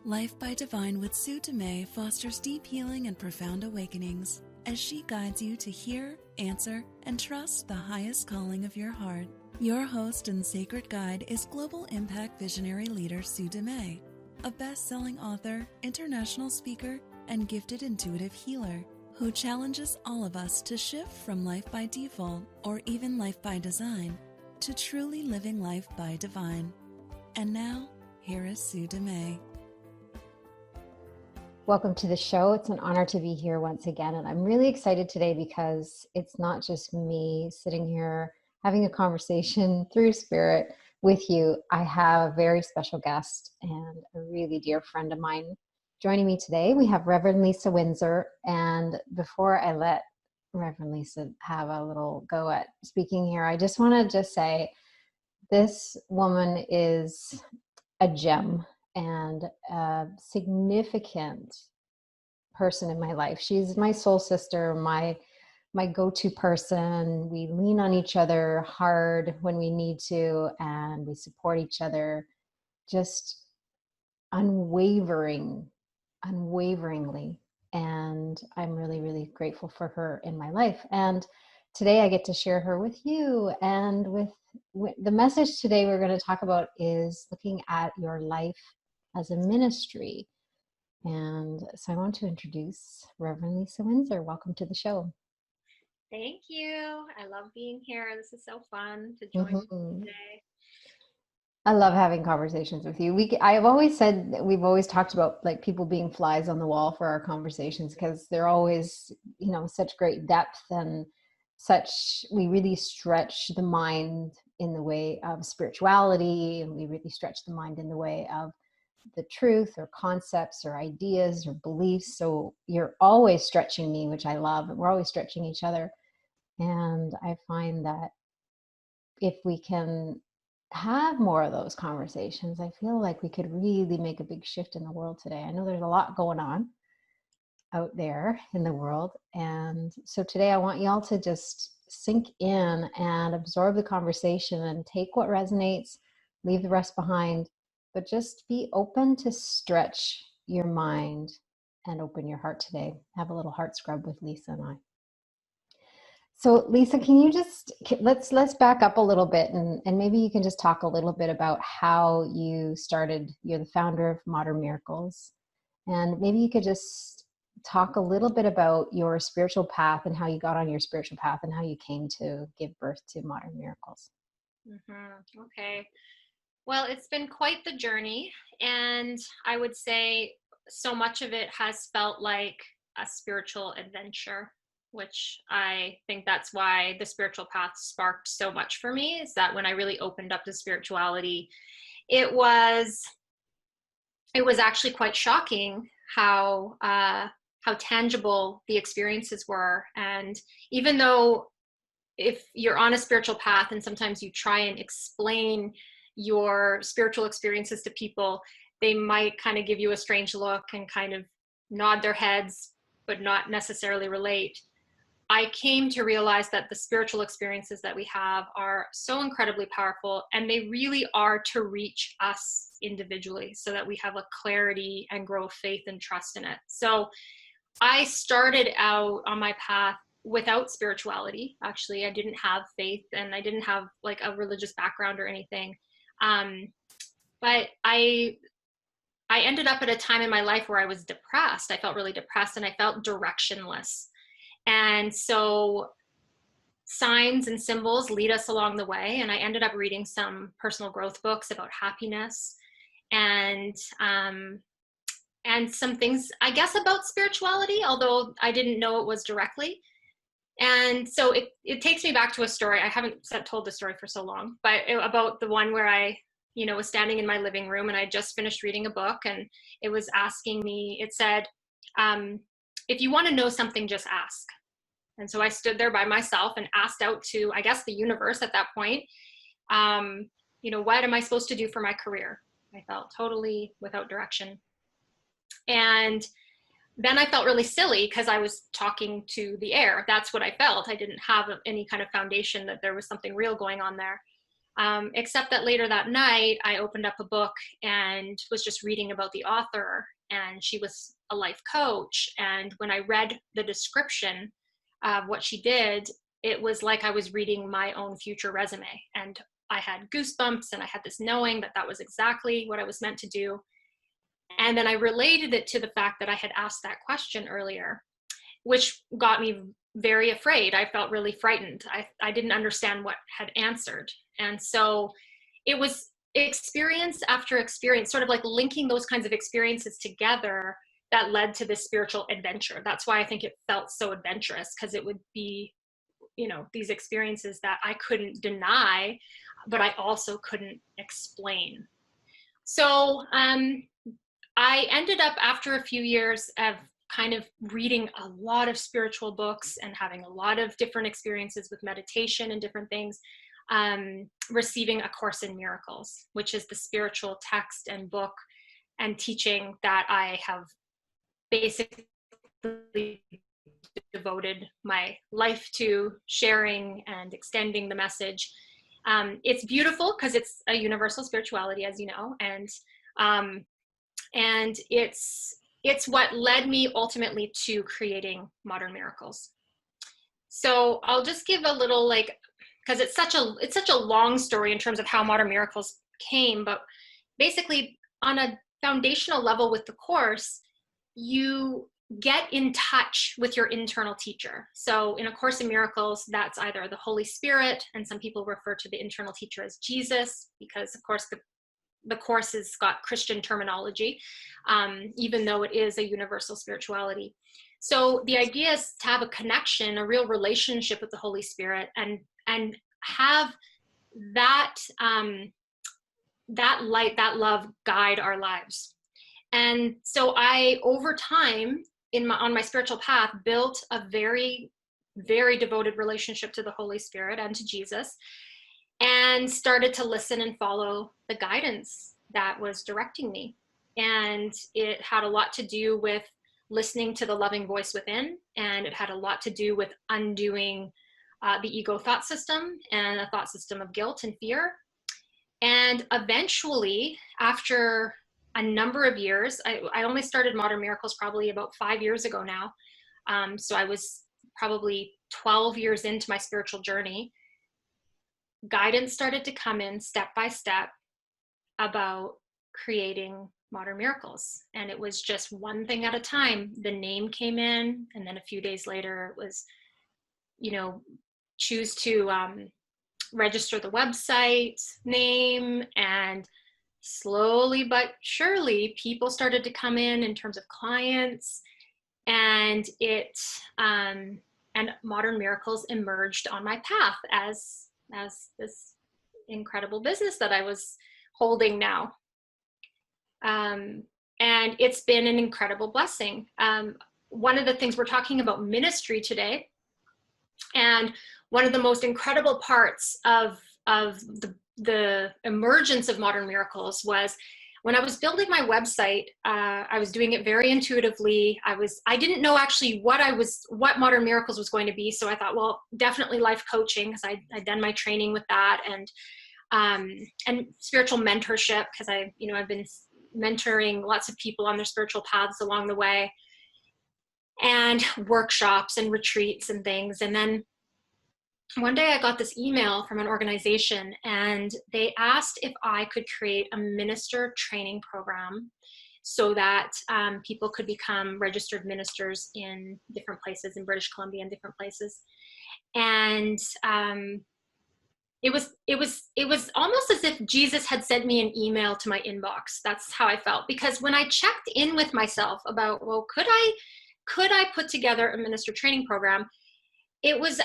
Life by Divine with Sue Dumais fosters deep healing and profound awakenings as she guides you to hear, answer, and trust the highest calling of your heart. Your host and sacred guide is global impact visionary leader Sue Dumais, a best-selling author, international speaker, and gifted intuitive healer who challenges all of us to shift from life by default or even life by design to truly living life by divine. And now, here is Sue Dumais. Welcome to the show. It's an honor to be here once again. And I'm really excited today because it's not just me sitting here having a conversation through spirit with you. I have a very special guest and a really dear friend of mine joining me today. We have Reverend Lisa Windsor. And before I let Reverend Lisa have a little go at speaking here, I just want to say this woman is a gem and a significant person in my life. She's my soul sister, my go-to person. We lean on each other hard when we need to, and we support each other just unwaveringly. And I'm really, really grateful for her in my life. And today I get to share her with you. And with the message today we're going to talk about is looking at your life as a ministry. And so I want to introduce Reverend Lisa Windsor. Welcome to the show. Thank you. I love being here. This is so fun to join you today. I love having conversations with you. I've always said that we've always talked about like people being flies on the wall for our conversations because they're always, such great depth and we really stretch the mind in the way of spirituality, and we really stretch the mind in the way of the truth or concepts or ideas or beliefs. So you're always stretching me, which I love, and we're always stretching each other. And I find that if we can have more of those conversations, I feel like we could really make a big shift in the world today. I know there's a lot going on out there in the world. And so today I want y'all to just sink in and absorb the conversation and take what resonates, leave the rest behind, but just be open to stretch your mind and open your heart today. Have a little heart scrub with Lisa and I. So Lisa, can you let's back up a little bit and maybe you can just talk a little bit about how you started. You're the founder of Modern Miracles, and maybe you could just talk a little bit about your spiritual path and how you got on your spiritual path and how you came to give birth to Modern Miracles. Okay. Well, it's been quite the journey, and I would say so much of it has felt like a spiritual adventure, which I think that's why the spiritual path sparked so much for me, is that when I really opened up to spirituality, it was actually quite shocking how tangible the experiences were. And even though if you're on a spiritual path and sometimes you try and explain your spiritual experiences to people, they might kind of give you a strange look and kind of nod their heads, but not necessarily relate. I came to realize that the spiritual experiences that we have are so incredibly powerful, and they really are to reach us individually so that we have a clarity and grow faith and trust in it. So I started out on my path without spirituality. Actually, I didn't have faith and I didn't have like a religious background or anything. But I ended up at a time in my life where I was depressed. I felt really depressed and I felt directionless. And so signs and symbols lead us along the way. And I ended up reading some personal growth books about happiness and some things, I guess, about spirituality, although I didn't know it was directly. And so it takes me back to a story. I haven't told the story for so long, but about the one where I, was standing in my living room and I just finished reading a book, and it was asking me, it said, if you want to know something, just ask. And so I stood there by myself and asked out to, I guess, the universe at that point, what am I supposed to do for my career? I felt totally without direction. And then I felt really silly because I was talking to the air. That's what I felt. I didn't have any kind of foundation that there was something real going on there. Except that later that night, I opened up a book and was just reading about the author, and she was a life coach. And when I read the description of what she did, it was like I was reading my own future resume. And I had goosebumps, and I had this knowing that that was exactly what I was meant to do. And then I related it to the fact that I had asked that question earlier, which got me very afraid. I felt really frightened. I didn't understand what had answered. And so it was experience after experience, sort of like linking those kinds of experiences together, that led to this spiritual adventure. That's why I think it felt so adventurous, because it would be, you know, these experiences that I couldn't deny, but I also couldn't explain. So I ended up, after a few years of kind of reading a lot of spiritual books and having a lot of different experiences with meditation and different things, receiving A Course in Miracles, which is the spiritual text and book and teaching that I have basically devoted my life to sharing and extending the message. It's beautiful because it's a universal spirituality, as you know, and it's what led me ultimately to creating Modern Miracles. So I'll just give a little, like, because it's such a long story in terms of how Modern Miracles came, but basically on a foundational level with the course, you get in touch with your internal teacher. So in A Course in Miracles, that's either the Holy Spirit, and some people refer to the internal teacher as Jesus, because of course the course has got Christian terminology, even though it is a universal spirituality. So the idea is to have a connection, a real relationship with the Holy Spirit, and have that that light, that love guide our lives. And so I, over time, on my spiritual path, built a very, very devoted relationship to the Holy Spirit and to Jesus, and started to listen and follow the guidance that was directing me. And it had a lot to do with listening to the loving voice within, and it had a lot to do with undoing the ego thought system and a thought system of guilt and fear. And eventually, after a number of years, I only started Modern Miracles probably about 5 years ago now. So I was probably 12 years into my spiritual journey. Guidance started to come in step by step about creating Modern Miracles. And it was just one thing at a time. The name came in, and then a few days later it was, you know, choose to register the website name, and slowly but surely people started to come in terms of clients, and and Modern Miracles emerged on my path as this incredible business that I was holding now. And it's been an incredible blessing. One of the things, we're talking about ministry today, and one of the most incredible parts of the emergence of Modern Miracles was when I was building my website. I was doing it very intuitively. I didn't know actually what Modern Miracles was going to be. So I thought, well, definitely life coaching, because I'd done my training with that, and spiritual mentorship, because I've been mentoring lots of people on their spiritual paths along the way, and workshops and retreats and things. And then one day I got this email from an organization, and they asked if I could create a minister training program so that people could become registered ministers in different places, in British Columbia and different places. And it was almost as if Jesus had sent me an email to my inbox. That's how I felt, because when I checked in with myself about, well, could I put together a minister training program, it was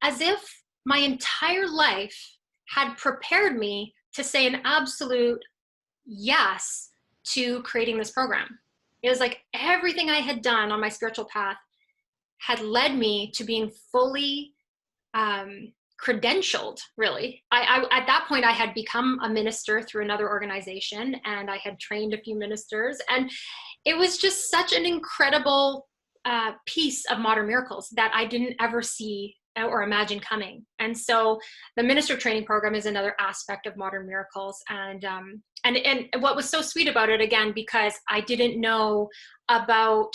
as if my entire life had prepared me to say an absolute yes to creating this program. It was like everything I had done on my spiritual path had led me to being fully credentialed, really. I at that point, I had become a minister through another organization, and I had trained a few ministers, and it was just such an incredible piece of Modern Miracles that I didn't ever see or imagine coming. And so the minister training program is another aspect of Modern Miracles. And what was so sweet about it, again, because I didn't know about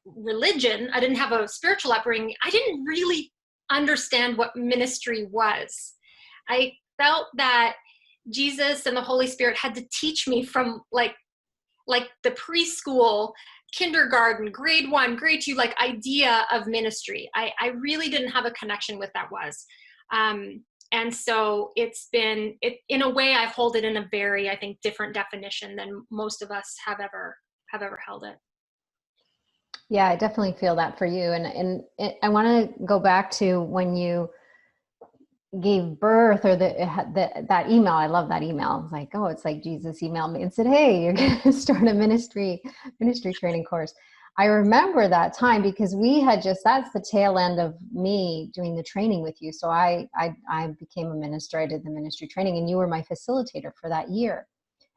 religion, I didn't have a spiritual upbringing, I didn't really understand what ministry was. I felt that Jesus and the Holy Spirit had to teach me from like the preschool, kindergarten, grade 1, grade 2, like idea of ministry. I really didn't have a connection with that was. And so it's been, in a way, I hold it in a very, I think, different definition than most of us have ever held it. Yeah, I definitely feel that for you. And I want to go back to when you gave birth, or that email. I love that email. I was like, oh, it's like Jesus emailed me and said, hey, you're going to start a ministry training course. I remember that time because we had that's the tail end of me doing the training with you. So I became a minister. I did the ministry training, and you were my facilitator for that year.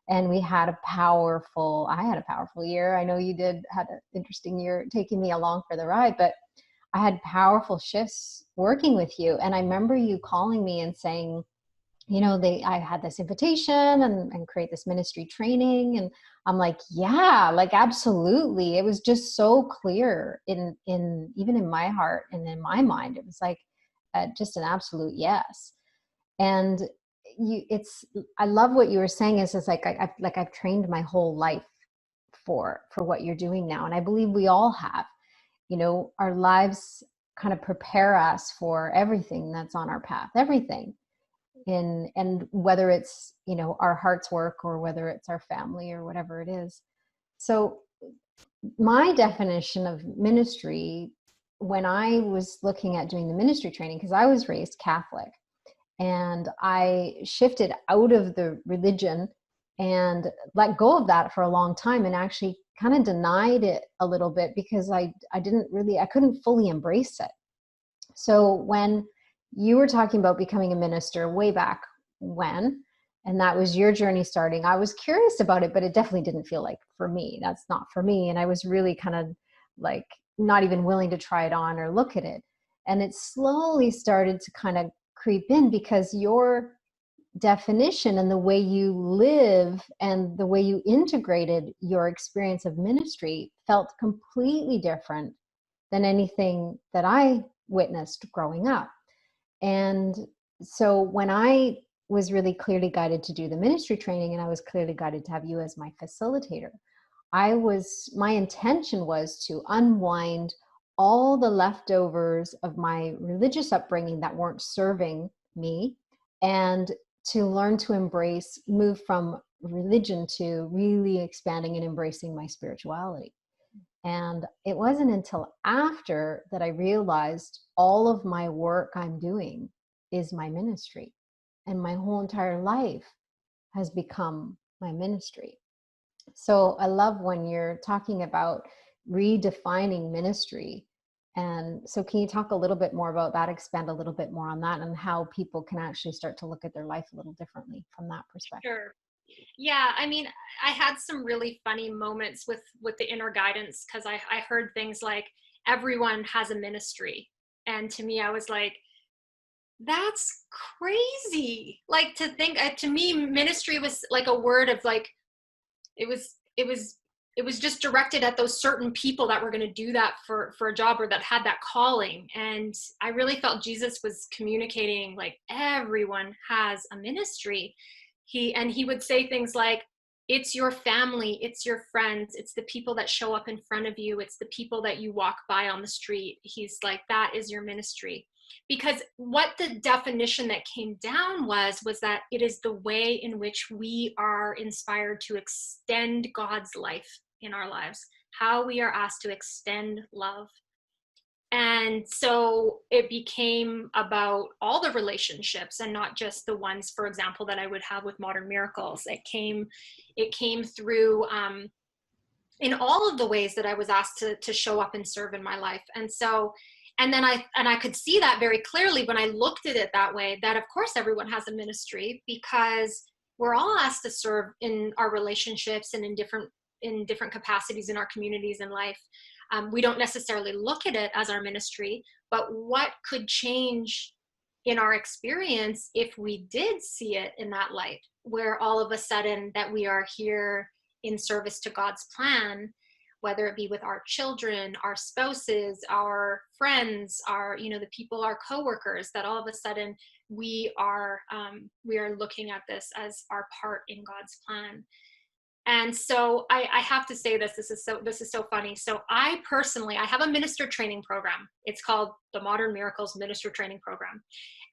And I had a powerful year. I know you had an interesting year taking me along for the ride, but I had powerful shifts working with you. And I remember you calling me and saying, I had this invitation and create this ministry training. And I'm like, yeah, like, absolutely. It was just so clear in even in my heart and in my mind. It was like just an absolute yes. And I love what you were saying is like, I've trained my whole life for what you're doing now. And I believe we all have. Our lives kind of prepare us for everything that's on our path, everything. And whether it's, our heart's work or whether it's our family or whatever it is. So my definition of ministry, when I was looking at doing the ministry training, because I was raised Catholic and I shifted out of the religion and let go of that for a long time, and actually kind of denied it a little bit because I couldn't fully embrace it. So when you were talking about becoming a minister way back when, and that was your journey starting, I was curious about it, but it definitely didn't feel like for me. That's not for me. And I was really kind of like not even willing to try it on or look at it. And it slowly started to kind of creep in because your definition and the way you live and the way you integrated your experience of ministry felt completely different than anything that I witnessed growing up. And so when I was really clearly guided to do the ministry training, and I was clearly guided to have you as my facilitator, my intention was to unwind all the leftovers of my religious upbringing that weren't serving me, and to learn to move from religion to really expanding and embracing my spirituality. And it wasn't until after that I realized all of my work I'm doing is my ministry. And my whole entire life has become my ministry. So I love when you're talking about redefining ministry. And so can you talk a little bit more about that, expand a little bit more on that, and how people can actually start to look at their life a little differently from that perspective? Sure. Yeah, I mean, I had some really funny moments with the inner guidance, because I heard things like, everyone has a ministry. And to me, I was like, that's crazy. Like, to think, to me, ministry was like a word of like, it was just directed at those certain people that were going to do that for a job, or that had that calling. And I really felt Jesus was communicating like, everyone has a ministry. He would say things like, it's your family, it's your friends, it's the people that show up in front of you, it's the people that you walk by on the street. He's like, that is your ministry. Because what the definition that came down was that it is the way in which we are inspired to extend God's life in our lives, how we are asked to extend love. And so it became about all the relationships, and not just the ones, for example, that I would have with Modern Miracles. It came through in all of the ways that I was asked to show up and serve in my life. And so, and then I could see that very clearly when I looked at it that way, that of course everyone has a ministry, because we're all asked to serve in our relationships and in different capacities in our communities in life. We don't necessarily look at it as our ministry, but what could change in our experience if we did see it in that light, where all of a sudden that we are here in service to God's plan, whether it be with our children, our spouses, our friends, our, the people, our coworkers, that all of a sudden we are looking at this as our part in God's plan. And so I have to say this is so funny. So I have a minister training program. It's called the Modern Miracles Minister Training Program.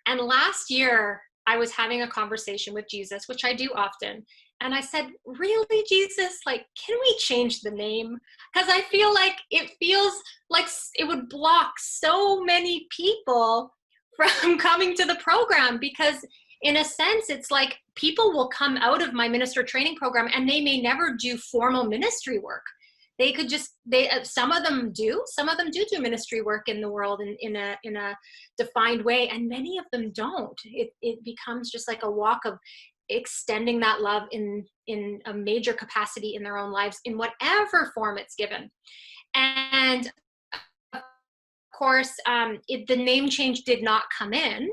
And last year I was having a conversation with Jesus, which I do often. And I said, really, Jesus, like, can we change the name? Because I feel like it feels like it would block so many people from coming to the program, because in a sense, it's like people will come out of my minister training program and they may never do formal ministry work. They could some of them do ministry work in the world in a defined way, and many of them don't. It becomes just like a walk of extending that love in a major capacity in their own lives, in whatever form it's given. And of course, the name change did not come in.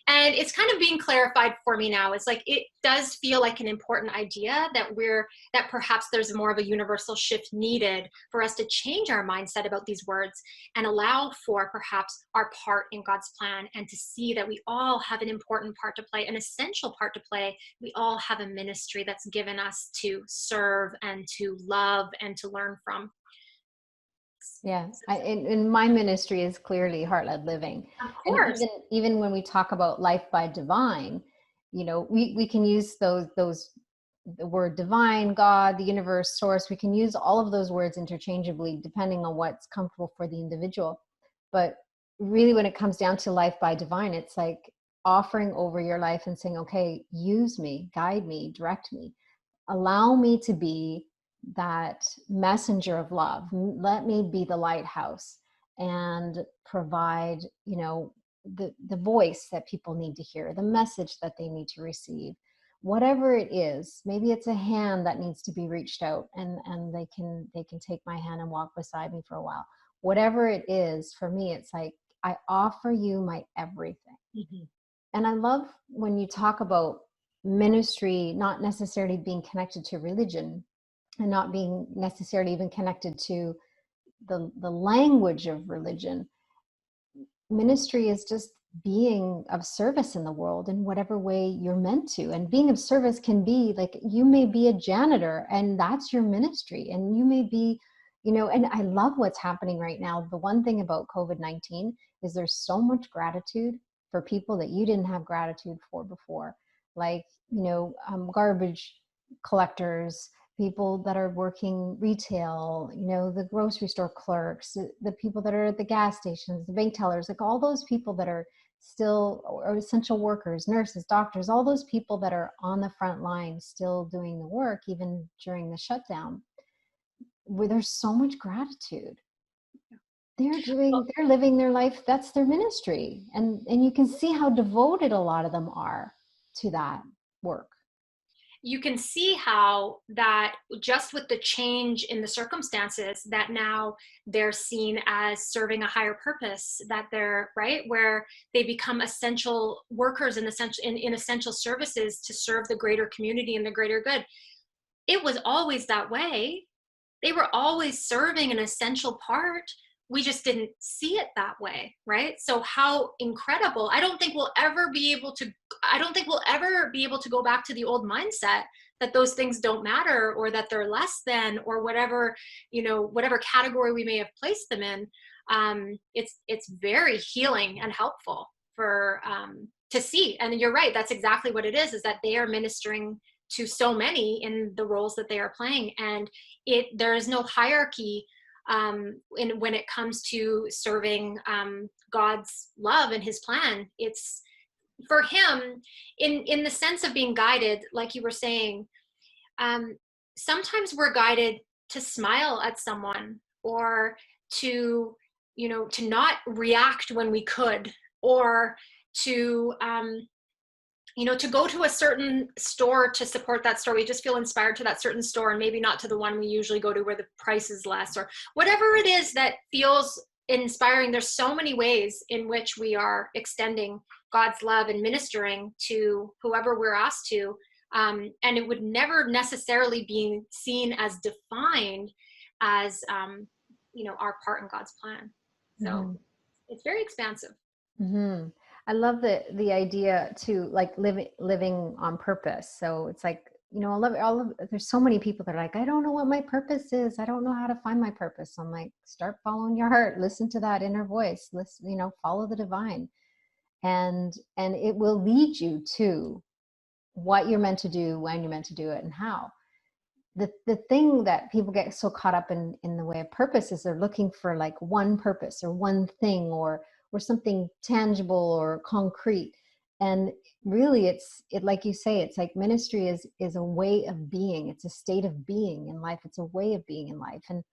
And it's kind of being clarified for me now. It's like, it does feel like an important idea that perhaps there's more of a universal shift needed for us to change our mindset about these words and allow for perhaps our part in God's plan, and to see that we all have an important part to play, an essential part to play. We all have a ministry that's given us to serve and to love and to learn from. Yeah, and my ministry is clearly heart-led living. Of course. And even when we talk about life by divine, we can use the word divine, God, the universe, source. We can use all of those words interchangeably depending on what's comfortable for the individual. But really, when it comes down to life by divine, it's like offering over your life and saying, okay, use me, guide me, direct me, allow me to be that messenger of love. Let me be the lighthouse and provide, the voice that people need to hear, the message that they need to receive, whatever it is. Maybe it's a hand that needs to be reached out, and they can take my hand and walk beside me for a while. Whatever it is, for me, it's like, I offer you my everything. Mm-hmm. And I love when you talk about ministry not necessarily being connected to religion, and not being necessarily even connected to the language of religion. Ministry is just being of service in the world in whatever way you're meant to. And being of service can be like, you may be a janitor and that's your ministry. And you may be, and I love what's happening right now. The one thing about COVID-19 is there's so much gratitude for people that you didn't have gratitude for before. Like, garbage collectors, people that are working retail, the grocery store clerks, the people that are at the gas stations, the bank tellers, like all those people that are still, or essential workers, nurses, doctors, all those people that are on the front line still doing the work, even during the shutdown, where there's so much gratitude. They're living their life. That's their ministry. And you can see how devoted a lot of them are to that work. You can see how that just with the change in the circumstances, that now they're seen as serving a higher purpose, that they're right where they become essential workers in essential services to serve the greater community and the greater good. It was always that way. They were always serving an essential part. We just didn't see it that way, right? So how incredible. I don't think we'll ever be able to go back to the old mindset that those things don't matter, or that they're less than, or whatever category we may have placed them in. It's very healing and helpful for to see. And you're right, that's exactly what it is that they are ministering to so many in the roles that they are playing. And there is no hierarchy when it comes to serving God's love and his plan. It's for him in the sense of being guided, like you were saying. Sometimes we're guided to smile at someone, or to not react when we could, or to to go to a certain store to support that store. We just feel inspired to that certain store, and maybe not to the one we usually go to where the price is less, or whatever it is that feels inspiring. There's so many ways in which we are extending God's love and ministering to whoever we're asked to. And it would never necessarily be seen as defined as, our part in God's plan. So it's very expansive. Mm-hmm. I love the idea to like living on purpose. So it's like, I love there's so many people that are like, I don't know what my purpose is. I don't know how to find my purpose. I'm like, start following your heart, listen to that inner voice, listen, follow the divine, and it will lead you to what you're meant to do, when you're meant to do it, and how. The thing that people get so caught up in the way of purpose is they're looking for like one purpose or one thing or something tangible or concrete. And really it's like you say, it's like ministry is a way of being. It's a state of being in life. It's a way of being in life. And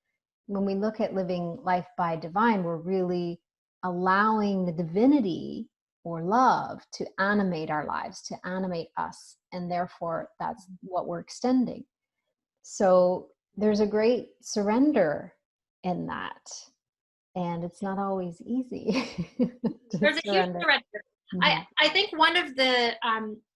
when we look at living life by divine, we're really allowing the divinity or love to animate our lives, to animate us. And therefore that's what we're extending. So there's a great surrender in that. And it's not always easy. There's a huge surrender. Mm-hmm. I think one of the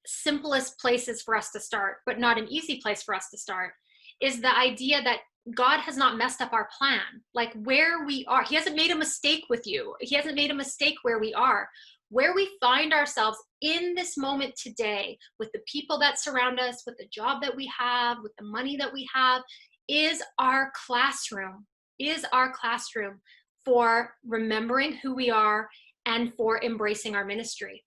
simplest places for us to start, but not an easy place for us to start, is the idea that God has not messed up our plan. Like where we are, he hasn't made a mistake with you. He hasn't made a mistake where we are. Where we find ourselves in this moment today, with the people that surround us, with the job that we have, with the money that we have, is our classroom for remembering who we are and for embracing our ministry.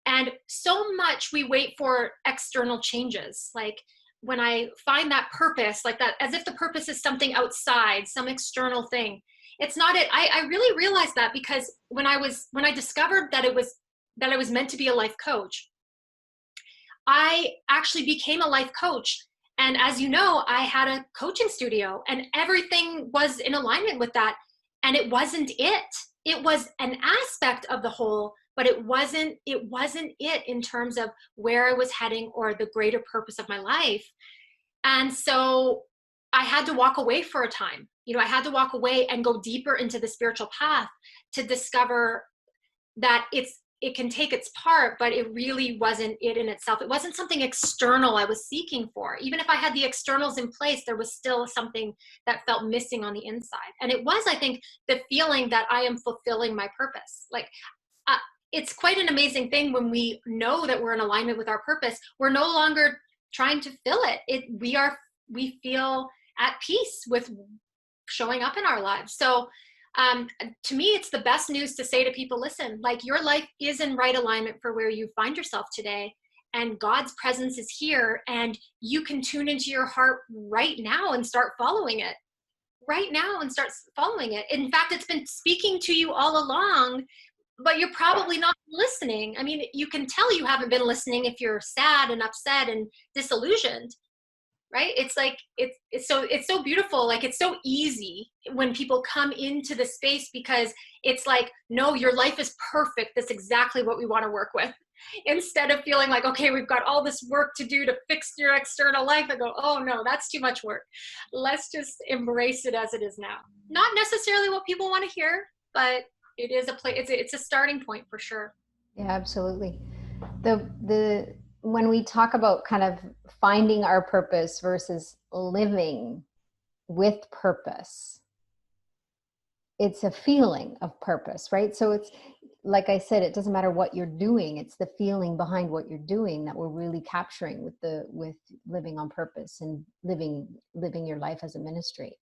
And so much we wait for external changes. Like when I find that purpose, like that, as if the purpose is something outside, some external thing. It's not it. I really realized that because when I discovered that I was meant to be a life coach, I actually became a life coach. And as you know, I had a coaching studio and everything was in alignment with that. And it wasn't it. It was an aspect of the whole, but it wasn't it in terms of where I was heading or the greater purpose of my life. And so I had to walk away for a time. I had to walk away and go deeper into the spiritual path to discover that it can take its part, but it really wasn't it in itself. It wasn't something external I was seeking for. Even if I had the externals in place, there was still something that felt missing on the inside. And it was, I think, the feeling that I am fulfilling my purpose. Like, it's quite an amazing thing when we know that we're in alignment with our purpose. We're no longer trying to fill it. We feel at peace with showing up in our lives. So to me, it's the best news to say to people, listen, like your life is in right alignment for where you find yourself today. And God's presence is here and you can tune into your heart right now and start following it. In fact, it's been speaking to you all along, but you're probably not listening. I mean, you can tell you haven't been listening if you're sad and upset and disillusioned. Right? It's like, it's so beautiful. Like, it's so easy when people come into the space because it's like, no, your life is perfect. That's exactly what we want to work with. Instead of feeling like, okay, we've got all this work to do to fix your external life. I go, oh no, that's too much work. Let's just embrace it as it is now. Not necessarily what people want to hear, but it is a place. It's a starting point for sure. Yeah, absolutely. When we talk about kind of finding our purpose versus living with purpose, it's a feeling of purpose, right? So it's, like I said, it doesn't matter what you're doing. It's the feeling behind what you're doing that we're really capturing with living on purpose and living your life as a ministry.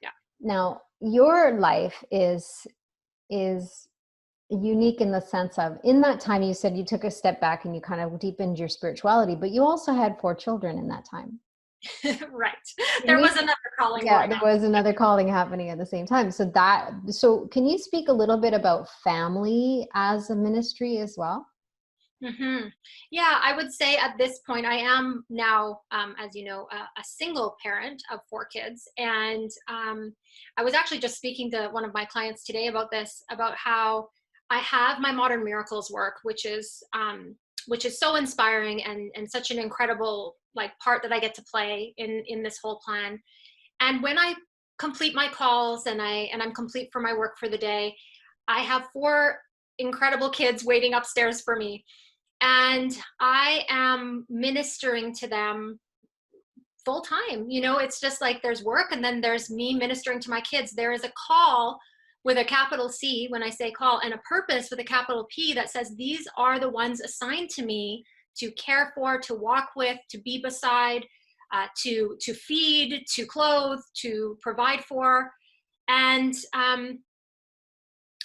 Yeah. Now, your life is unique in the sense of, in that time, you said you took a step back and you kind of deepened your spirituality, but you also had 4 children in that time. Right. There was another calling. Yeah, there was another calling happening at the same time. So can you speak a little bit about family as a ministry as well? Mm-hmm. Yeah, I would say at this point, I am now, as you know, a single parent of 4 kids. And I was actually just speaking to one of my clients today about this, about how I have my Modern Miracles work, which is so inspiring and such an incredible like part that I get to play in this whole plan. And when I complete my calls and I'm complete for my work for the day, I have 4 incredible kids waiting upstairs for me. And I am ministering to them full time. It's just like there's work and then there's me ministering to my kids. There is a call with a capital C when I say call, and a purpose with a capital P that says these are the ones assigned to me to care for, to walk with, to be beside, to feed, to clothe, to provide for. And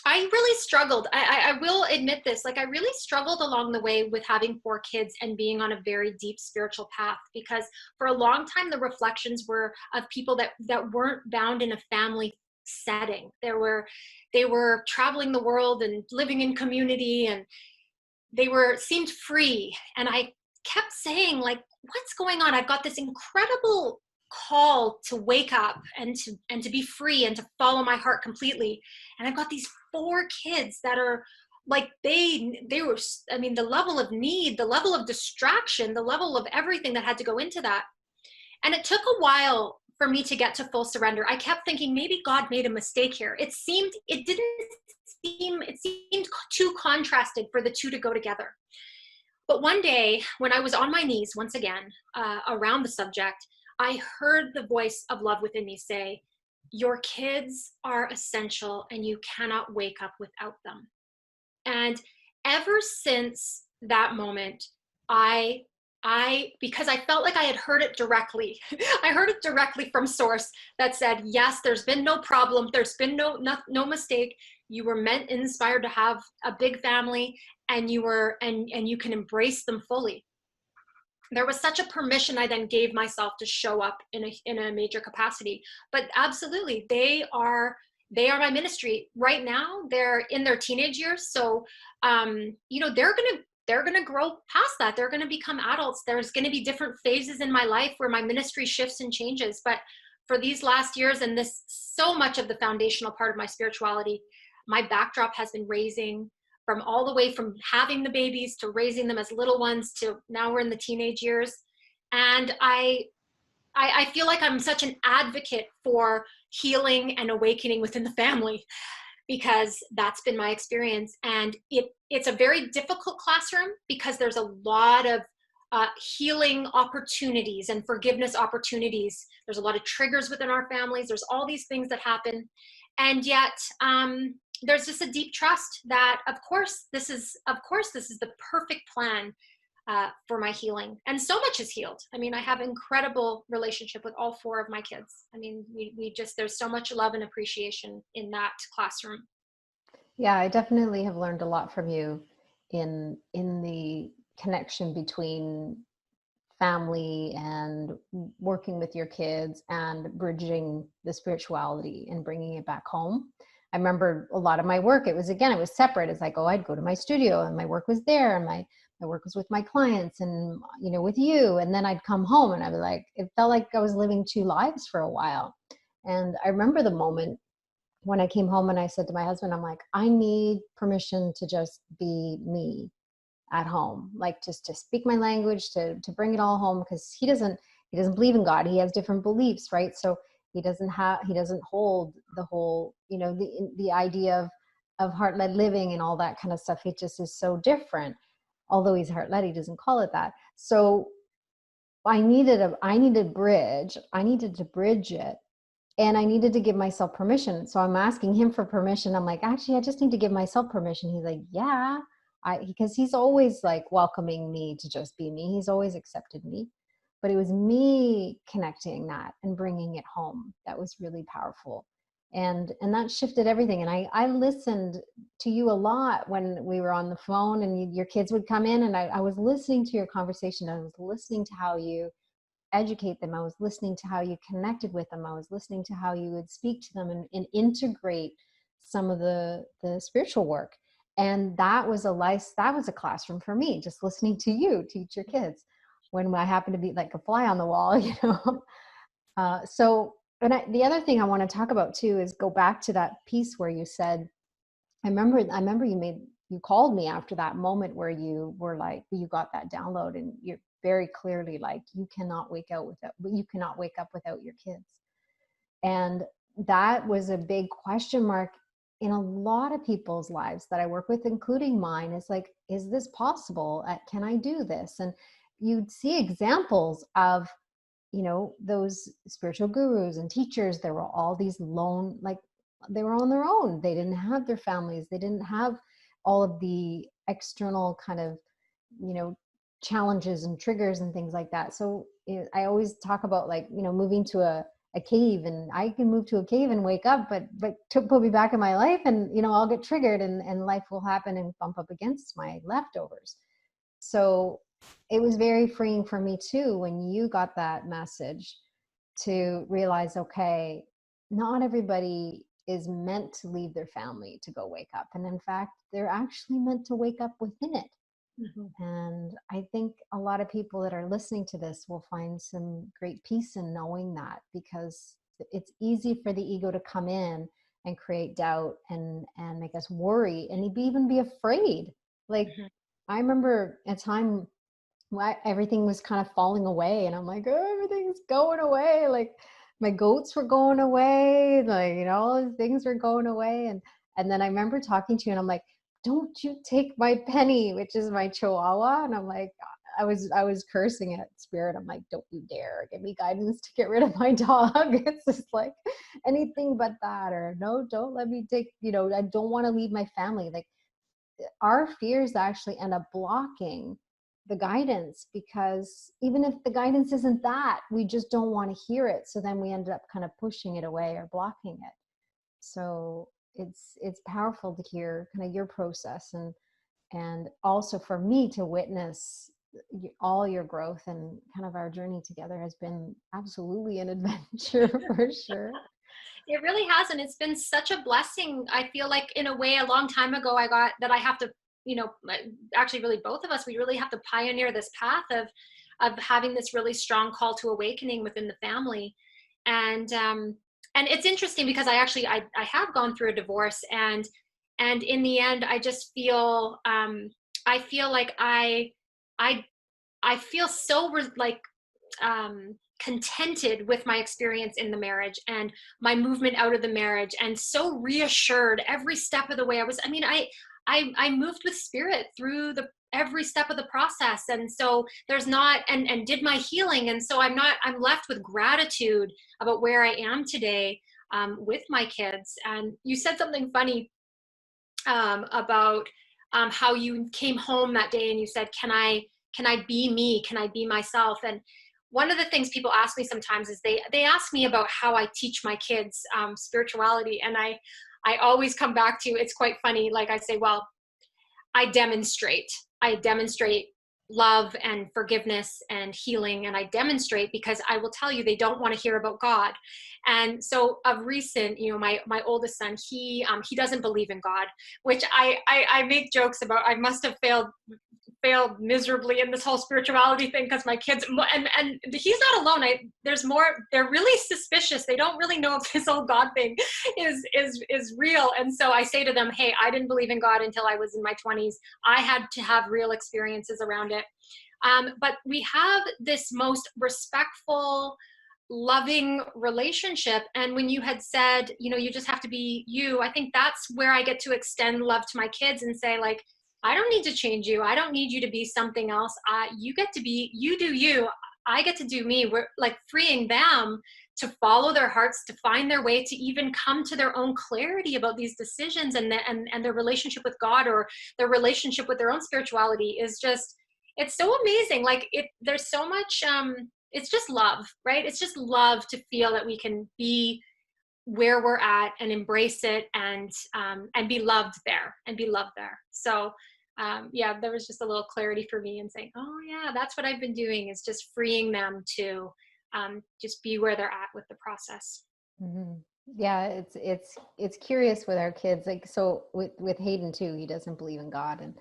I really struggled. I will admit this. Like, I really struggled along the way with having 4 kids and being on a very deep spiritual path, because for a long time, the reflections were of people that weren't bound in a family setting. They were traveling the world and living in community, and seemed free. And I kept saying, like, what's going on? I've got this incredible call to wake up and to be free and to follow my heart completely. And I've got these 4 kids that are like, they were, I mean, the level of need, the level of distraction, the level of everything that had to go into that. And it took a while for me to get to full surrender. I kept thinking maybe God made a mistake here. It seemed too contrasted for the two to go together. But one day when I was on my knees once again around the subject, I heard the voice of love within me say, your kids are essential and you cannot wake up without them. And ever since that moment, because I felt like I had heard it directly, I heard it directly from source that said, yes, there's been no problem. There's been no mistake. You were meant and inspired to have a big family, and you can embrace them fully. There was such a permission I then gave myself to show up in a major capacity. But absolutely, they are my ministry right now. They're in their teenage years, so they're gonna grow past that. They're gonna become adults. There's gonna be different phases in my life where my ministry shifts and changes. But for these last years, and this so much of the foundational part of my spirituality, my backdrop has been raising, from all the way from having the babies to raising them as little ones to now we're in the teenage years. And I feel like I'm such an advocate for healing and awakening within the family, because that's been my experience. And it's a very difficult classroom because there's a lot of healing opportunities and forgiveness opportunities. There's a lot of triggers within our families. There's all these things that happen. And yet, there's just a deep trust that, of course, this is the perfect plan for my healing. And so much is healed. I mean, I have incredible relationship with all 4 of my kids. I mean, there's so much love and appreciation in that classroom. Yeah, I definitely have learned a lot from you in the connection between family and working with your kids and bridging the spirituality and bringing it back home. I remember a lot of my work, it was separate. It's like, I'd go to my studio and my work was there, and my work was with my clients and, with you. And then I'd come home and I'd be like, it felt like I was living 2 lives for a while. And I remember the moment when I came home and I said to my husband, I'm like, I need permission to just be me at home, like just to speak my language, to bring it all home, because he doesn't believe in God. He has different beliefs, right? So he doesn't hold the whole, the idea of heart-led living and all that kind of stuff. It just is so different. Although he's heart-led, he doesn't call it that. So I needed to bridge it. And I needed to give myself permission. So I'm asking him for permission. I'm like, actually, I just need to give myself permission. He's like, yeah, because he's always like welcoming me to just be me. He's always accepted me. But it was me connecting that and bringing it home. That was really powerful. And that shifted everything. And I listened to you a lot when we were on the phone and your kids would come in, and I was listening to your conversation. I was listening to how you educate them. I was listening to how you connected with them. I was listening to how you would speak to them and integrate some of the spiritual work. And that was a classroom for me, just listening to you teach your kids when I happened to be like a fly on the wall, the other thing I want to talk about too is go back to that piece where you said, I remember you called me after that moment where you were like, you got that download, and you're very clearly like, you cannot wake up without your kids. And that was a big question mark in a lot of people's lives that I work with, including mine. Is like, is this possible? Can I do this? And you'd see examples of, those spiritual gurus and teachers. There were all these lone, like they were on their own. They didn't have their families. They didn't have all of the external kind of, challenges and triggers and things like that. So I always talk about, like, moving to a cave, and I can move to a cave and wake up, but put me back in my life, and I'll get triggered, and life will happen and bump up against my leftovers. So it was very freeing for me too, when you got that message, to realize, okay, not everybody is meant to leave their family to go wake up. And in fact, they're actually meant to wake up within it. Mm-hmm. And I think a lot of people that are listening to this will find some great peace in knowing that, because it's easy for the ego to come in and create doubt and make us worry and even be afraid. Like, mm-hmm. I remember a time when everything was kind of falling away, and I'm like, oh, everything's going away. Like, my goats were going away, like, all these things were going away. And then I remember talking to you, and I'm like, don't you take my Penny, which is my Chihuahua. And I'm like, I was cursing at spirit. I'm like, don't you dare give me guidance to get rid of my dog. It's just like anything but that. Or no, don't let me take, I don't want to leave my family. Like, our fears actually end up blocking the guidance, because even if the guidance isn't that, we just don't want to hear it. So then we end up kind of pushing it away or blocking it. So it's powerful to hear kind of your process, and also for me to witness all your growth, and kind of our journey together has been absolutely an adventure for sure. It really has, and it's been such a blessing. I feel like, in a way, a long time ago, I got that I have to, actually really both of us, we really have to pioneer this path of having this really strong call to awakening within the family. And it's interesting, because I have gone through a divorce, and in the end, I just feel, I feel like I feel so contented with my experience in the marriage and my movement out of the marriage, and so reassured every step of the way. I moved with spirit through every step of the process. And so there's not, and did my healing. And so I'm left with gratitude about where I am today, with my kids. And you said something funny, about, how you came home that day and you said, can I be me? Can I be myself? And one of the things people ask me sometimes is they ask me about how I teach my kids, spirituality. And I always come back to, it's quite funny. Like, I say, well, I demonstrate love and forgiveness and healing. And I demonstrate because I will tell you, they don't want to hear about God. And so of recent, my oldest son, he doesn't believe in God, which I make jokes about. I must have failed miserably in this whole spirituality thing, because my kids, and he's not alone. They're really suspicious. They don't really know if this whole God thing is real. And so I say to them, hey, I didn't believe in God until I was in my 20s. I had to have real experiences around it. But we have this most respectful, loving relationship. And when you had said, you just have to be you, I think that's where I get to extend love to my kids and say, like, I don't need to change you. I don't need you to be something else. You get to be, you do you. I get to do me. We're like freeing them to follow their hearts, to find their way, to even come to their own clarity about these decisions, and their relationship with God, or their relationship with their own spirituality is just, it's so amazing. Like, there's so much, it's just love, right? It's just love to feel that we can be where we're at and embrace it, and be loved there, So there was just a little clarity for me in saying, oh yeah, that's what I've been doing, is just freeing them to just be where they're at with the process. Mm-hmm. Yeah, it's curious with our kids. Like, so with Hayden too, he doesn't believe in God, and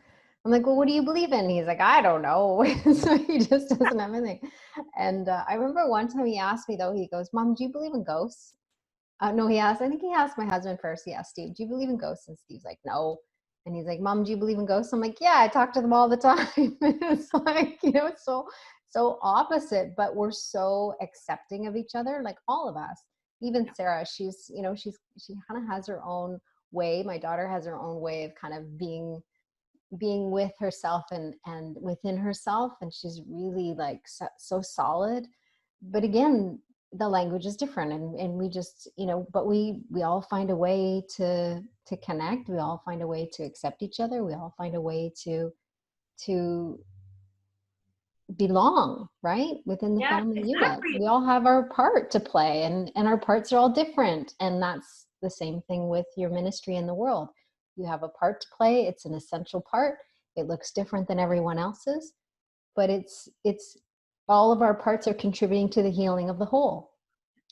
I'm like, well, what do you believe in? He's like, I don't know. So he just doesn't have anything. And I remember one time he asked me though, he goes, Mom, do you believe in ghosts? No, I think he asked my husband first. He asked Steve, do you believe in ghosts? And Steve's like, no. And he's like, Mom, do you believe in ghosts? I'm like, yeah, I talk to them all the time. It's like, it's so opposite, but we're so accepting of each other, like all of us. Even Sarah, she kind of has her own way. My daughter has her own way of kind of being with herself and within herself. And she's really like so solid. But again, the language is different, and we just, but we all find a way to connect. We all find a way to accept each other. We all find a way to belong, right, within the family unit. We all have our part to play, and our parts are all different. And that's the same thing with your ministry in the world. You have a part to play. It's an essential part. It looks different than everyone else's, but it's all of our parts are contributing to the healing of the whole.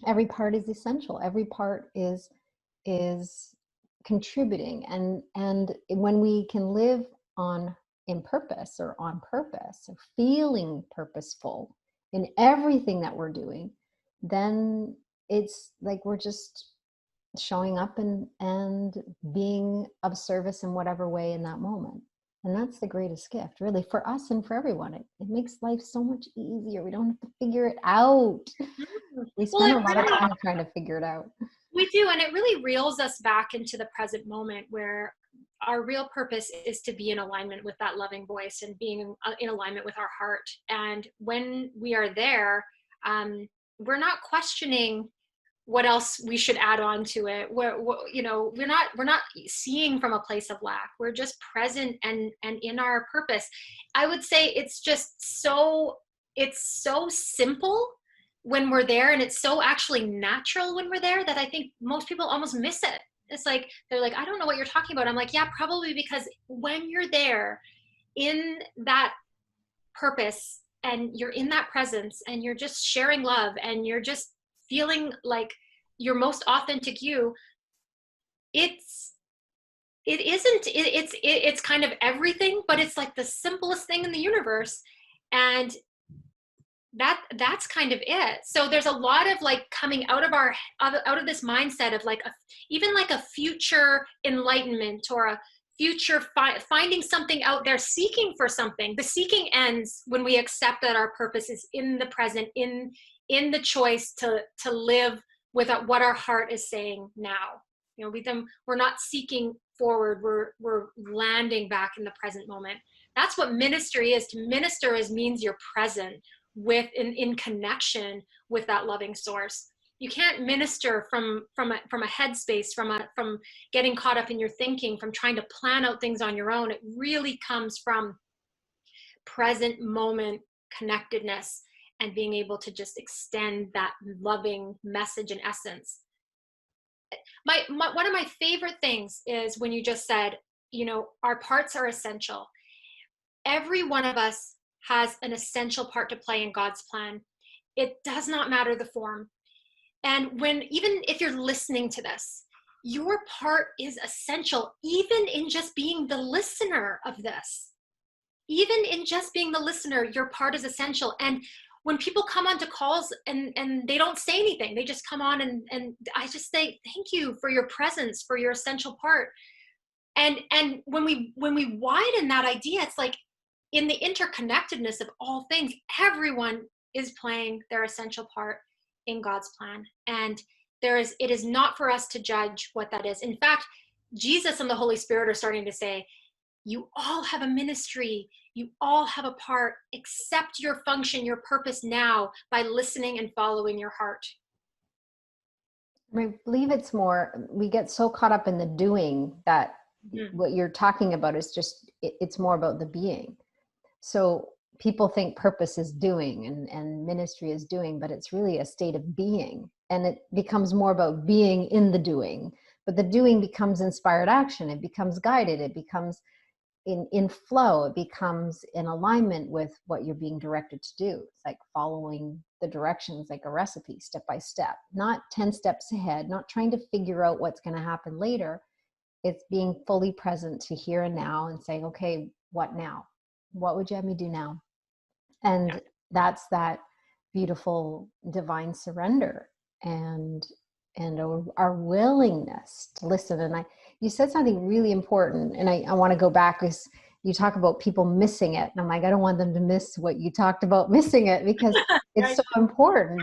Every part is essential. Every part is contributing. And when we can live in purpose, or on purpose, or feeling purposeful in everything that we're doing, then it's like we're just showing up and being of service in whatever way in that moment. And that's the greatest gift, really, for us and for everyone. It makes life so much easier. We don't have to figure it out. We spend a lot of time trying to figure it out. We do, and it really reels us back into the present moment, where our real purpose is to be in alignment with that loving voice and being in alignment with our heart. And when we are there, we're not questioning what else we should add on to it. We're not seeing from a place of lack. We're just present and in our purpose. I would say it's just so simple when we're there, and it's so actually natural when we're there, that I think most people almost miss it. It's like, they're like, I don't know what you're talking about. I'm like, yeah, probably because when you're there in that purpose, and you're in that presence, and you're just sharing love, and you're just feeling like your most authentic you, it's kind of everything, but it's like the simplest thing in the universe. And that's kind of it. So there's a lot of like coming out of this mindset of like even like a future enlightenment, or a future finding something out there, seeking for something. The seeking ends when we accept that our purpose is in the present, in the choice to live with what our heart is saying now. We're not seeking forward. We're landing back in the present moment. That's what ministry is. To minister means you're present in connection with that loving source. You can't minister from a headspace, from getting caught up in your thinking, from trying to plan out things on your own. It really comes from present moment connectedness, and being able to just extend that loving message and essence. One of my favorite things is when you just said, our parts are essential. Every one of us has an essential part to play in God's plan. It does not matter the form. And even if you're listening to this, your part is essential, even in just being the listener of this. Even in just being the listener, your part is essential. And when people come onto calls and they don't say anything, they just come on and I just say, thank you for your presence, for your essential part. And when we widen that idea, it's like, in the interconnectedness of all things, everyone is playing their essential part in God's plan. And it is not for us to judge what that is. In fact, Jesus and the Holy Spirit are starting to say, you all have a ministry, you all have a part. Accept your function, your purpose now by listening and following your heart. I believe it's more, we get so caught up in the doing that what you're talking about is just, it's more about the being. So people think purpose is doing and ministry is doing, but it's really a state of being. And it becomes more about being in the doing. But the doing becomes inspired action. It becomes guided. It becomes in flow. It becomes in alignment with what you're being directed to do. It's like following the directions, like a recipe, step by step, not 10 steps ahead, not trying to figure out what's going to happen later. It's being fully present to here and now and saying, okay, what now? What would you have me do now? And that's that beautiful divine surrender and our willingness to listen. And you said something really important, and I want to go back, because you talk about people missing it. And I'm like, I don't want them to miss what you talked about missing it, because it's so important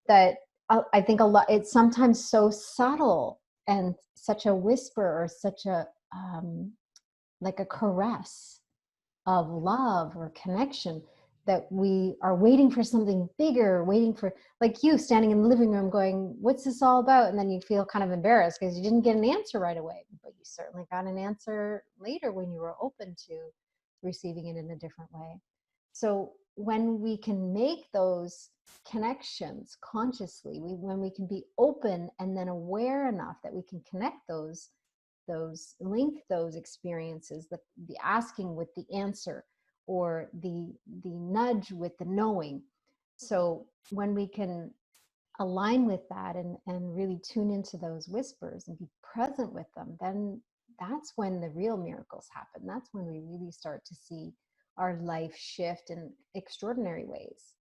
that I think a lot, it's sometimes so subtle and such a whisper or such a, like a caress of love or connection, that we are waiting for something bigger, waiting for, like you standing in the living room going, what's this all about? And then you feel kind of embarrassed because you didn't get an answer right away, but you certainly got an answer later when you were open to receiving it in a different way. So when we can make those connections consciously, when we can be open and then aware enough that we can connect those link those experiences, the asking with the answer, or the nudge with the knowing. So when we can align with that and really tune into those whispers and be present with them, then that's when the real miracles happen. That's when we really start to see our life shift in extraordinary ways.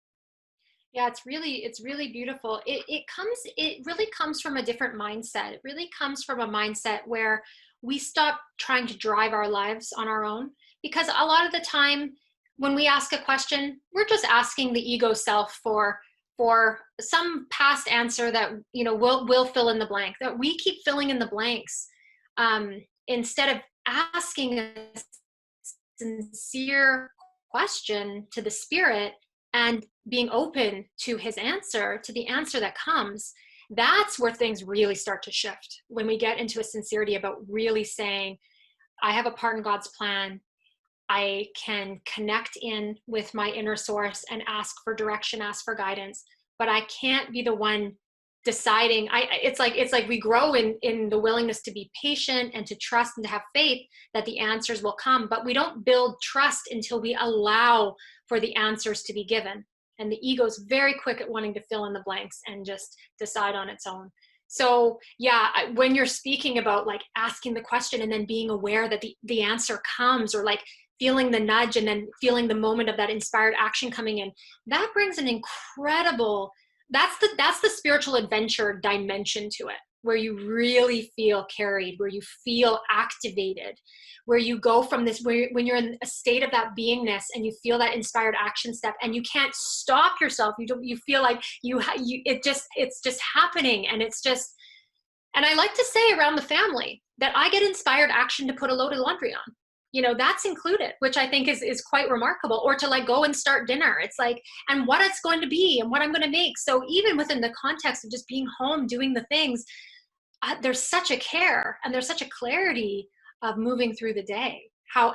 Yeah, it's really beautiful. It really comes from a different mindset. It really comes from a mindset where we stop trying to drive our lives on our own, because a lot of the time when we ask a question, we're just asking the ego self for some past answer that, you know, will fill in the blank, that we keep filling in the blanks, instead of asking a sincere question to the spirit and being open to his answer, to the answer that comes. That's where things really start to shift, when we get into a sincerity about really saying, I have a part in God's plan. I can connect in with my inner source and ask for direction, ask for guidance, but I can't be the one deciding. It's like we grow in the willingness to be patient and to trust and to have faith that the answers will come, but we don't build trust until we allow for the answers to be given. And the ego is very quick at wanting to fill in the blanks and just decide on its own. So yeah, when you're speaking about like asking the question and then being aware that the answer comes, or like feeling the nudge and then feeling the moment of that inspired action coming in, that brings an incredible, that's the spiritual adventure dimension to it, where you really feel carried, where you feel activated, where you go from this, when you're in a state of that beingness and you feel that inspired action step and you can't stop yourself. You feel like it's just happening. And it's just, and I like to say around the family that I get inspired action to put a load of laundry on. You know, that's included, which I think is quite remarkable. Or to like go and start dinner. It's like, and what it's going to be and what I'm going to make. So even within the context of just being home, doing the things, there's such a care and there's such a clarity of moving through the day.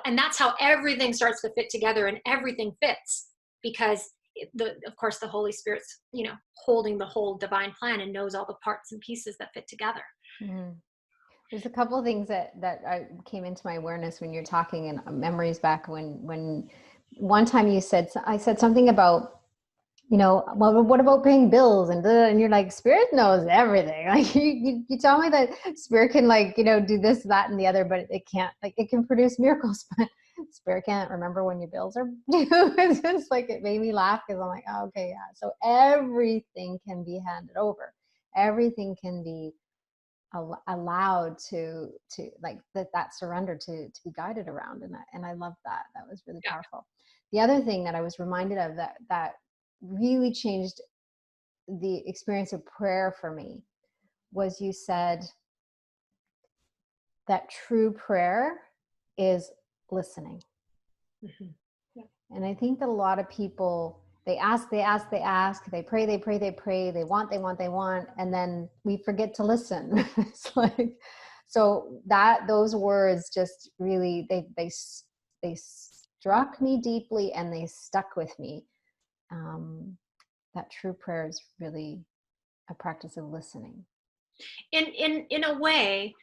And that's how everything starts to fit together, and everything fits because of course the Holy Spirit's, you know, holding the whole divine plan and knows all the parts and pieces that fit together. Mm-hmm. There's a couple of things that I came into my awareness when you're talking, and memories back when one time I said something about, you know, well, what about paying bills? And you're like, Spirit knows everything. Like you tell me that Spirit can, like, you know, do this, that, and the other, but it can't, like, it can produce miracles, but Spirit can't remember when your bills are due. It's just like, it made me laugh because I'm like, oh, okay, yeah. So everything can be handed over. Everything can be allowed to like that surrender to be guided around, and I love that. That was really powerful. The other thing that I was reminded of that really changed the experience of prayer for me was, you said that true prayer is listening. Mm-hmm. Yeah. And I think that a lot of people, they ask, they pray, they want, and then we forget to listen. It's like, so those words just really, they struck me deeply, and they stuck with me. That true prayer is really a practice of listening. In a way,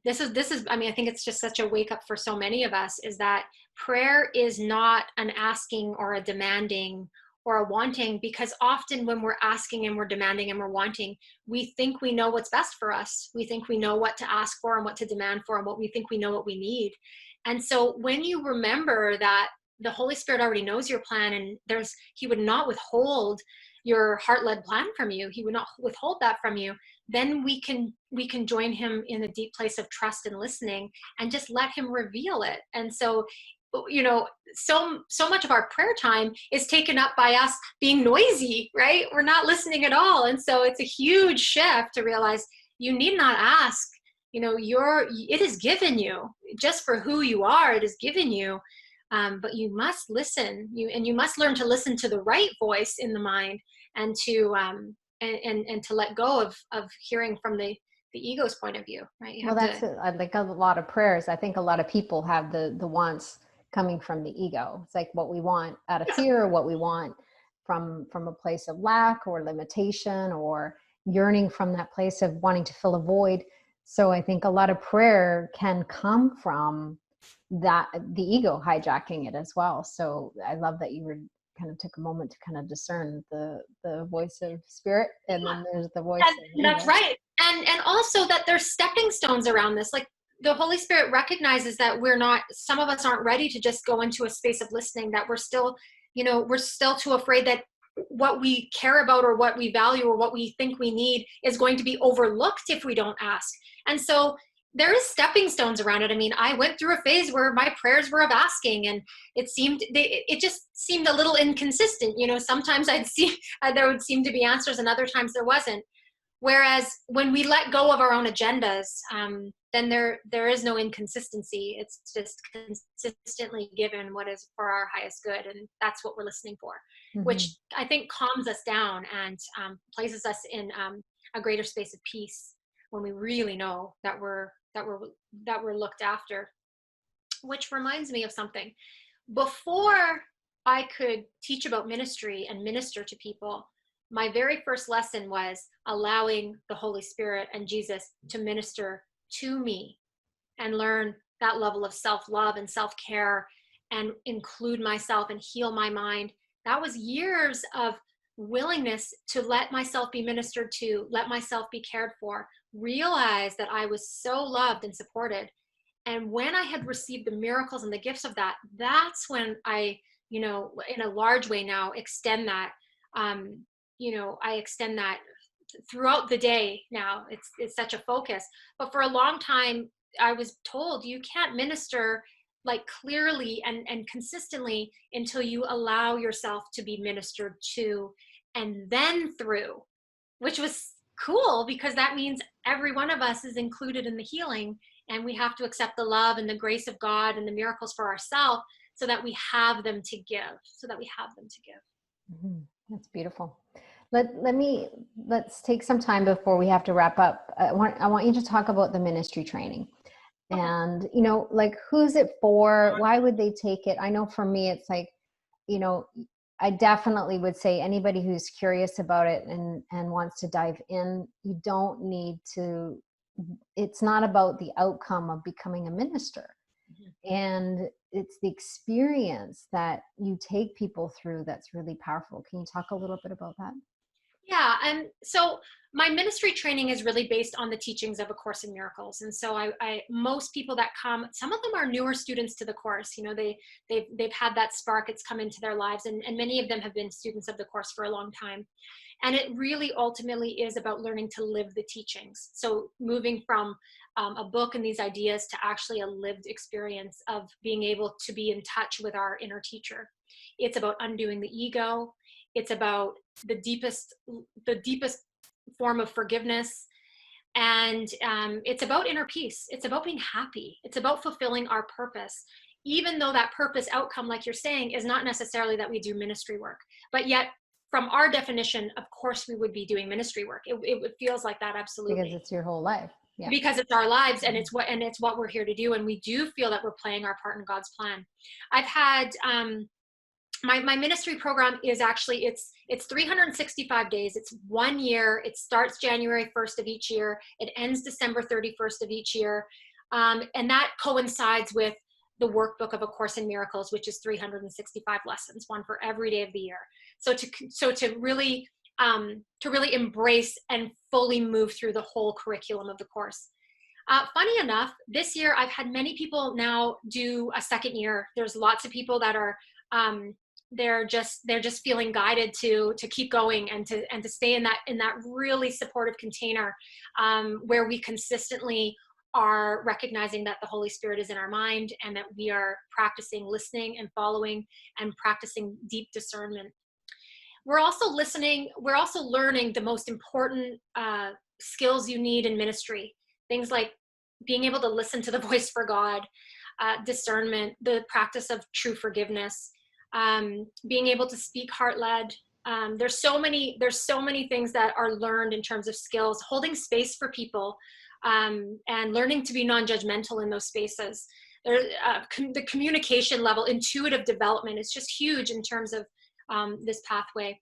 this is, I mean, I think it's just such a wake up for so many of us, is that prayer is not an asking or a demanding or a wanting, because often when we're asking and we're demanding and we're wanting, we think we know what's best for us. We think we know what to ask for and what to demand for, and what we think we know what we need. And so when you remember that the Holy Spirit already knows your plan, and he would not withhold your heart-led plan from you, he would not withhold that from you, then we can join him in a deep place of trust and listening, and just let him reveal it. And so so much of our prayer time is taken up by us being noisy, right? We're not listening at all. And so it's a huge shift to realize you need not ask. It is given you just for who you are. It is given you, but you must listen. You must learn to listen to the right voice in the mind, and to and to let go of hearing from the ego's point of view, right? That's like a lot of prayers. I think a lot of people have the wants coming from the ego. It's like what we want out of fear, or what we want from a place of lack or limitation, or yearning from that place of wanting to fill a void. So I think a lot of prayer can come from that, the ego hijacking it as well. So I love that you kind of took a moment to kind of discern the voice of spirit, and then there's the voice of that's ego. right. And also that there's stepping stones around this. Like, the Holy Spirit recognizes that some of us aren't ready to just go into a space of listening, that we're still too afraid that what we care about or what we value or what we think we need is going to be overlooked if we don't ask. And so there is stepping stones around it. I mean, I went through a phase where my prayers were of asking, and it just seemed a little inconsistent. Sometimes there would seem to be answers, and other times there wasn't. Whereas when we let go of our own agendas, then there is no inconsistency. It's just consistently given what is for our highest good, and that's what we're listening for, which I think calms us down and places us in a greater space of peace when we really know that we're looked after. Which reminds me of something. Before I could teach about ministry and minister to people, my very first lesson was allowing the Holy Spirit and Jesus to minister to me, and learn that level of self-love and self-care, and include myself and heal my mind. That was years of willingness to let myself be ministered to, let myself be cared for, realize that I was so loved and supported. And when I had received the miracles and the gifts of that, that's when I, in a large way now extend that. I extend that throughout the day now. It's such a focus. But for a long time, I was told you can't minister like clearly and consistently until you allow yourself to be ministered to and then through, which was cool, because that means every one of us is included in the healing, and we have to accept the love and the grace of God and the miracles for ourselves so that we have them to give, That's beautiful. Let's take some time before we have to wrap up. I want you to talk about the ministry training, and like, who's it for? Why would they take it? I know for me, it's like, I definitely would say anybody who's curious about it and wants to dive in, you don't need to. It's not about the outcome of becoming a minister. And it's the experience that you take people through that's really powerful. Can you talk a little bit about that? Yeah, and so my ministry training is really based on the teachings of A Course in Miracles. And so I most people that come, some of them are newer students to the course. They've had that spark, it's come into their lives, and many of them have been students of the course for a long time. And it really ultimately is about learning to live the teachings. So moving from a book and these ideas to actually a lived experience of being able to be in touch with our inner teacher. It's about undoing the ego. It's about the deepest form of forgiveness. And it's about inner peace. It's about being happy. It's about fulfilling our purpose, even though that purpose outcome, like you're saying, is not necessarily that we do ministry work. But yet, from our definition, of course, we would be doing ministry work. It feels like that, absolutely. Because it's your whole life. Yeah. Because it's our lives, and it's what we're here to do. And we do feel that we're playing our part in God's plan. I've had my ministry program is actually, it's 365 days. It's 1 year. It starts January 1st of each year. It ends December 31st of each year. And that coincides with the workbook of A Course in Miracles, which is 365 lessons, one for every day of the year. So to really embrace and fully move through the whole curriculum of the course. Funny enough, this year I've had many people now do a second year. There's lots of people that are they're just feeling guided to keep going and to stay in that really supportive container where we consistently are recognizing that the Holy Spirit is in our mind and that we are practicing listening and following and practicing deep discernment. We're also learning the most important skills you need in ministry. Things like being able to listen to the voice for God, discernment, the practice of true forgiveness, being able to speak heart-led. There's so many things that are learned in terms of skills, holding space for people, and learning to be non-judgmental in those spaces. The communication level, intuitive development is just huge in terms of this pathway.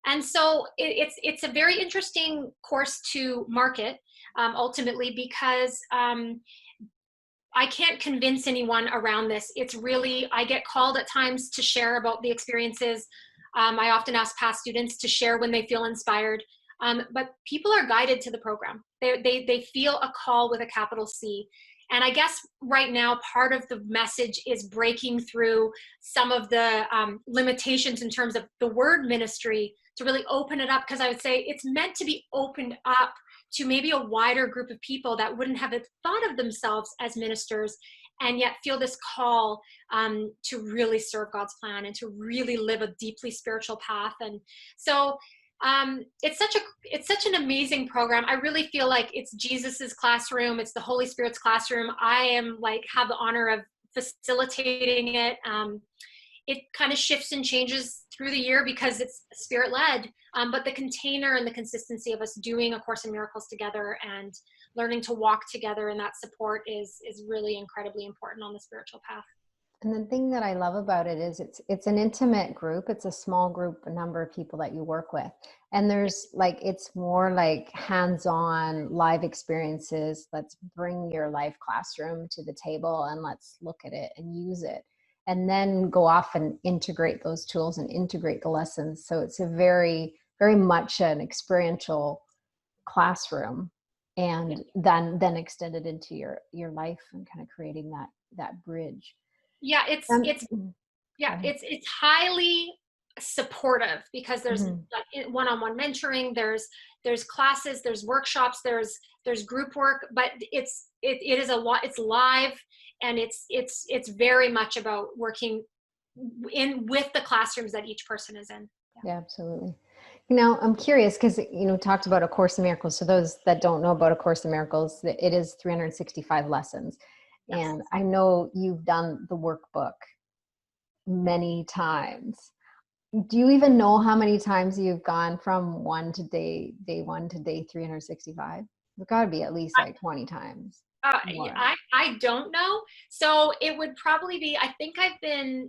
And so it's a very interesting course to market, ultimately, because I can't convince anyone around this. It's really, I get called at times to share about the experiences. I often ask past students to share when they feel inspired. But people are guided to the program. They feel a call with a capital C. And I guess right now, part of the message is breaking through some of the limitations in terms of the word ministry to really open it up. Because I would say it's meant to be opened up to maybe a wider group of people that wouldn't have thought of themselves as ministers, and yet feel this call to really serve God's plan and to really live a deeply spiritual path. And so it's such an amazing program. I really feel like it's Jesus's classroom. It's the Holy Spirit's classroom. I am have the honor of facilitating it. It kind of shifts and changes through the year because it's spirit led. But the container and the consistency of us doing A Course in Miracles together and learning to walk together in that support is really incredibly important on the spiritual path. And the thing that I love about it is it's an intimate group. It's a small group, a number of people that you work with. And there's it's more like hands-on live experiences. Let's bring your life classroom to the table and let's look at it and use it. And then go off and integrate those tools and integrate the lessons. So it's a very, very much an experiential classroom, and then extend it into your life and kind of creating that bridge. Yeah, it's highly supportive because there's one-on-one mentoring, there's classes, there's workshops, there's group work, but it is a lot. It's live, and it's very much about working with the classrooms that each person is in. Yeah, absolutely. Now, I'm curious because, talked about A Course in Miracles. So those that don't know about A Course in Miracles, it is 365 lessons. Yes. And I know you've done the workbook many times. Do you even know how many times you've gone from day 1 to day 365? It's got to be at least 20 times. I don't know. So it would probably be, I think I've been,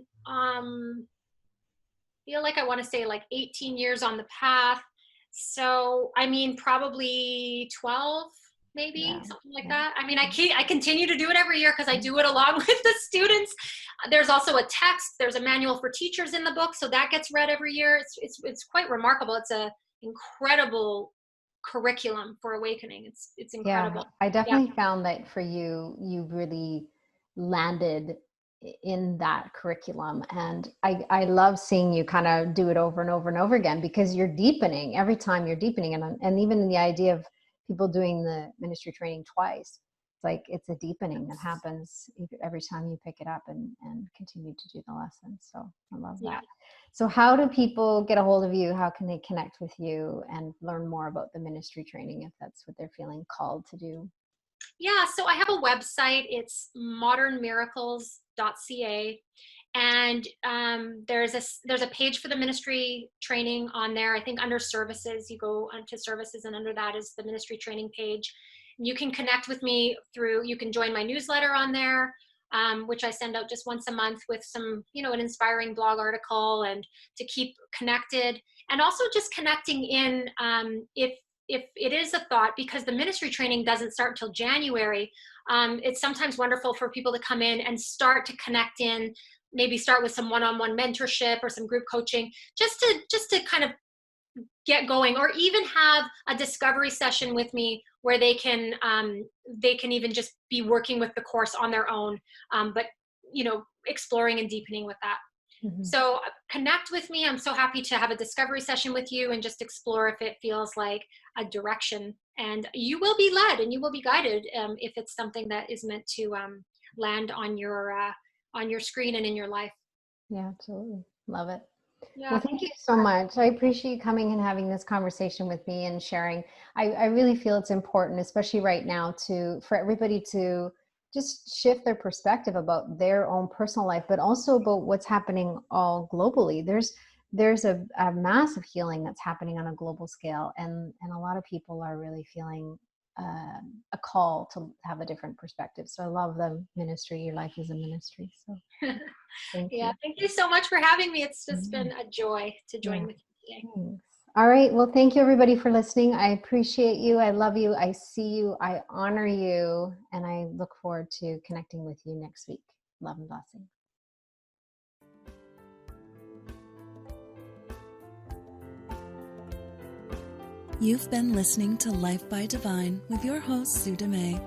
feel like I want to say 18 years on the path. So, I mean, probably 12, maybe something like that. I mean, I continue to do it every year because I do it along with the students. There's also a text. There's a manual for teachers in the book. So that gets read every year. It's quite remarkable. It's an incredible curriculum for awakening. It's incredible. Yeah, I definitely found that for you really landed in that curriculum, and I love seeing you kind of do it over and over and over again, because you're deepening every time. You're deepening, and even in the idea of people doing the ministry training twice, it's a deepening that happens every time you pick it up and continue to do the lesson. So I love that. So how do people get a hold of you? How can they connect with you and learn more about the ministry training if that's what they're feeling called to do? Yeah, so I have a website. It's modernmiracles.ca, and there's a page for the ministry training on there. I think under services, you go onto services, and under that is the ministry training page. You can connect with me you can join my newsletter on there, which I send out just once a month with some, an inspiring blog article, and to keep connected, and also just connecting in if it is a thought, because the ministry training doesn't start until January. It's sometimes wonderful for people to come in and start to connect in, maybe start with some one-on-one mentorship or some group coaching, just to kind of get going, or even have a discovery session with me where they can even just be working with the course on their own, but exploring and deepening with that. So connect with me. I'm so happy to have a discovery session with you and just explore if it feels like a direction. And you will be led and you will be guided if it's something that is meant to land on your screen and in your life. Yeah, absolutely. Love it. Yeah. Well, thank you so much. I appreciate you coming and having this conversation with me and sharing. I really feel it's important, especially right now, for everybody to just shift their perspective about their own personal life, but also about what's happening all globally. There's a massive healing that's happening on a global scale, and a lot of people are really feeling a call to have a different perspective. So I love the ministry. Your life is a ministry. So thank you. Thank you so much for having me. It's just been a joy to join with you today. Thanks. All right. Well, thank you everybody for listening. I appreciate you. I love you. I see you. I honor you. And I look forward to connecting with you next week. Love and blessings. You've been listening to Life by Divine with your host, Sue Dumais.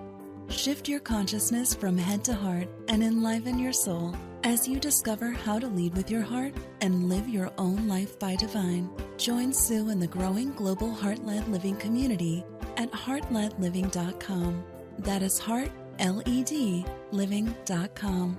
Shift your consciousness from head to heart and enliven your soul as you discover how to lead with your heart and live your own life by divine. Join Sue in the growing global Heart-Led Living community at heartledliving.com. That is heart, L-E-D, living.com.